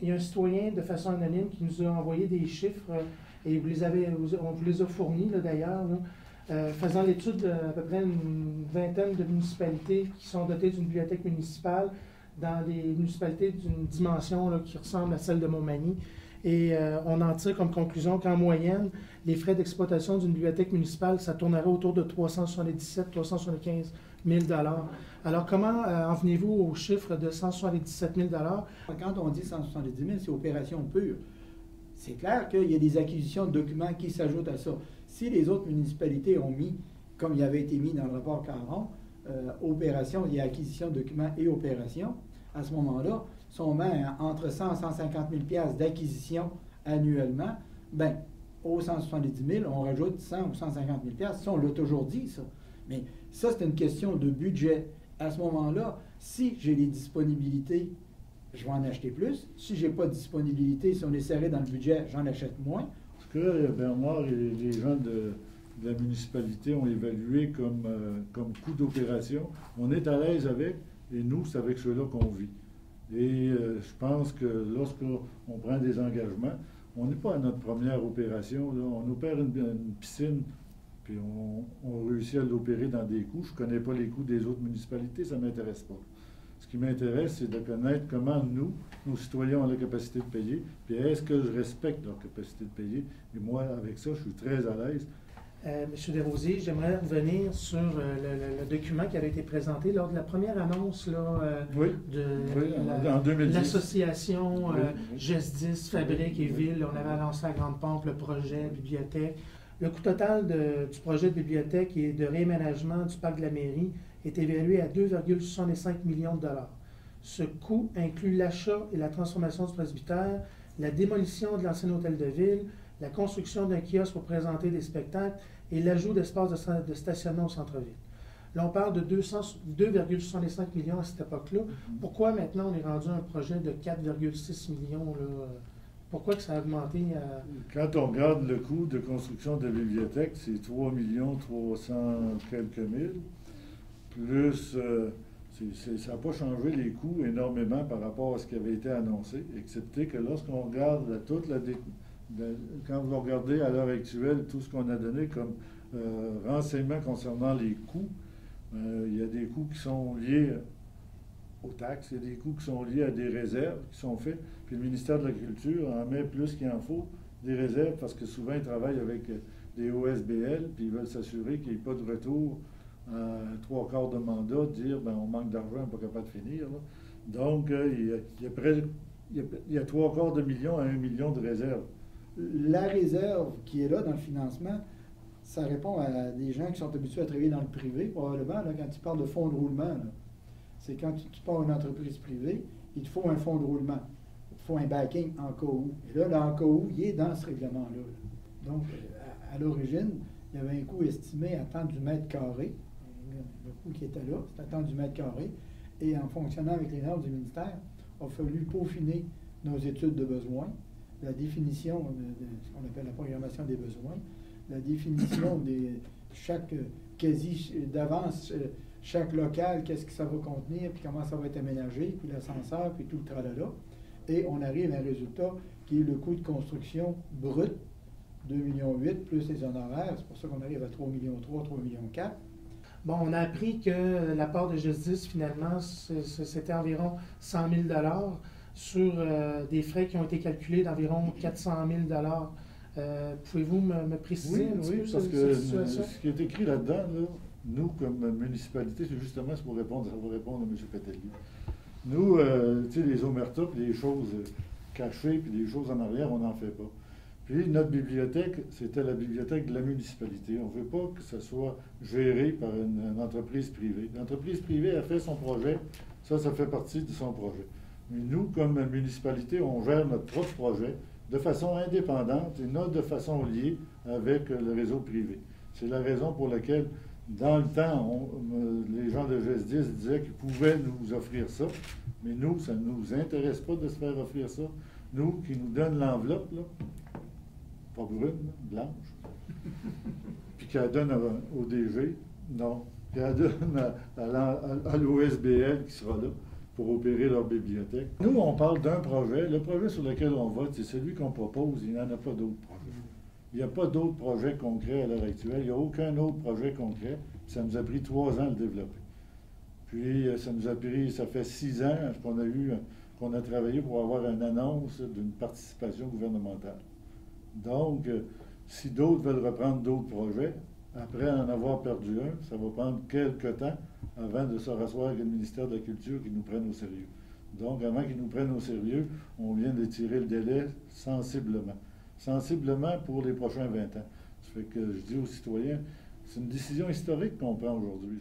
il y a un citoyen de façon anonyme qui nous a envoyé des chiffres et on vous les a fournis d'ailleurs, faisant l'étude d'à peu près une vingtaine de municipalités qui sont dotées d'une bibliothèque municipale dans des municipalités d'une dimension qui ressemble à celle de Montmagny. Et on en tire comme conclusion qu'en moyenne, les frais d'exploitation d'une bibliothèque municipale, ça tournerait autour de 375 000 $. Alors, comment en venez-vous au chiffre de 177 000 $? Quand on dit 170 000, c'est opération pure. C'est clair qu'il y a des acquisitions de documents qui s'ajoutent à ça. Si les autres municipalités ont mis, comme il avait été mis dans le rapport Caron, opération, il y a acquisition de documents et opération, à ce moment-là, si on met entre 100 et 150 000 $ d'acquisition annuellement, bien, aux 170 000, on rajoute 100 ou 150 000 $. Ça, on l'a toujours dit, ça. Mais ça, c'est une question de budget. À ce moment-là, si j'ai les disponibilités, je vais en acheter plus. Si je n'ai pas de disponibilité, si on est serré dans le budget, j'en achète moins. Ce que Bernard et les gens de la municipalité ont évalué comme coût d'opération, on est à l'aise avec, et nous, c'est avec ceux-là qu'on vit. Et je pense que lorsqu'on prend des engagements, on n'est pas à notre première opération. Là. On opère une piscine, puis on réussit à l'opérer dans des coûts. Je ne connais pas les coûts des autres municipalités, ça ne m'intéresse pas. Ce qui m'intéresse, c'est de connaître comment nous, nos citoyens, ont la capacité de payer, puis est-ce que je respecte leur capacité de payer. Et moi, avec ça, je suis très à l'aise. Monsieur Desrosiers, j'aimerais revenir sur le document qui avait été présenté lors de la première annonce de l'association GES10, Fabrique et Ville. On avait annoncé à grande pompe le projet bibliothèque. Le coût total du projet de bibliothèque et de réaménagement du parc de la mairie est évalué à 2,65 millions de $. Ce coût inclut l'achat et la transformation du presbytère, la démolition de l'ancien hôtel de ville, la construction d'un kiosque pour présenter des spectacles et l'ajout d'espaces de stationnement au centre-ville. Là, on parle de 2,65 millions à cette époque-là. Pourquoi maintenant on est rendu à un projet de 4,6 millions? Là? Pourquoi que ça a augmenté? Quand on regarde le coût de construction de la bibliothèque, c'est 3 300 quelques mille. Plus, ça n'a pas changé les coûts énormément par rapport à ce qui avait été annoncé, excepté que lorsqu'on regarde quand vous regardez à l'heure actuelle tout ce qu'on a donné comme renseignements concernant les coûts, il y a des coûts qui sont liés aux taxes, il y a des coûts qui sont liés à des réserves qui sont faits, puis le ministère de l'Agriculture en met plus qu'il en faut, des réserves, parce que souvent ils travaillent avec des OSBL, puis ils veulent s'assurer qu'il n'y ait pas de retour à 3/4 de mandat, dire on manque d'argent, on n'est pas capable de finir. Là. Donc, il y a 3/4 de million à 1 million de réserves. La réserve qui est là dans le financement, ça répond à des gens qui sont habitués à travailler dans le privé, probablement, là, quand tu parles de fonds de roulement. C'est quand tu pars une entreprise privée, il te faut un fonds de roulement. Il te faut un backing en cas où. Et là, en cas où, il est dans ce règlement-là. Donc, à l'origine, il y avait un coût estimé à tant du mètre carré. Le coût qui était là, c'était à tant du mètre carré. Et en fonctionnant avec les normes du ministère, il a fallu peaufiner nos études de besoins, la définition de ce qu'on appelle la programmation des besoins, la définition de chaque d'avance, chaque local, qu'est-ce que ça va contenir, puis comment ça va être aménagé, puis l'ascenseur, puis tout le tralala. Et on arrive à un résultat qui est le coût de construction brut, 2,8 millions plus les honoraires. C'est pour ça qu'on arrive à 3,3 millions, 3,4 millions. Bon, on a appris que la part de GES10, finalement, c'était environ 100 000 $ sur des frais qui ont été calculés d'environ 400 000 $. Pouvez-vous me préciser un petit peu parce que ce qui est écrit là-dedans, là, nous, comme municipalité, c'est justement pour répondre à M. Pétellier. Nous, tu sais, les omertas, puis les choses cachées, puis les choses en arrière, on n'en fait pas. Puis notre bibliothèque, c'était la bibliothèque de la municipalité. On ne veut pas que ça soit géré par une entreprise privée. L'entreprise privée a fait son projet, ça fait partie de son projet. Mais nous, comme municipalité, on gère notre propre projet de façon indépendante et non de façon liée avec le réseau privé. C'est la raison pour laquelle, dans le temps, les gens de GES10 disaient qu'ils pouvaient nous offrir ça, mais nous, ça ne nous intéresse pas de se faire offrir ça. Nous, qui nous donnent l'enveloppe, là, pas brune, blanche, puis qu'elle donne au DG, non, qu'elle donne à l'OSBL qui sera là, pour opérer leur bibliothèque. Nous, on parle d'un projet. Le projet sur lequel on vote, c'est celui qu'on propose. Il n'y en a pas d'autres projets. Il n'y a pas d'autres projets concrets à l'heure actuelle. Il n'y a aucun autre projet concret. Ça nous a pris 3 ans à le développer. Puis, ça fait 6 ans qu'on a travaillé pour avoir une annonce d'une participation gouvernementale. Donc, si d'autres veulent reprendre d'autres projets, après en avoir perdu un, ça va prendre quelques temps avant de se rasseoir avec le ministère de la Culture qui nous prenne au sérieux. Donc, avant qu'ils nous prennent au sérieux, on vient d'étirer le délai sensiblement. Sensiblement pour les prochains 20 ans. Ça fait que je dis aux citoyens, c'est une décision historique qu'on prend aujourd'hui.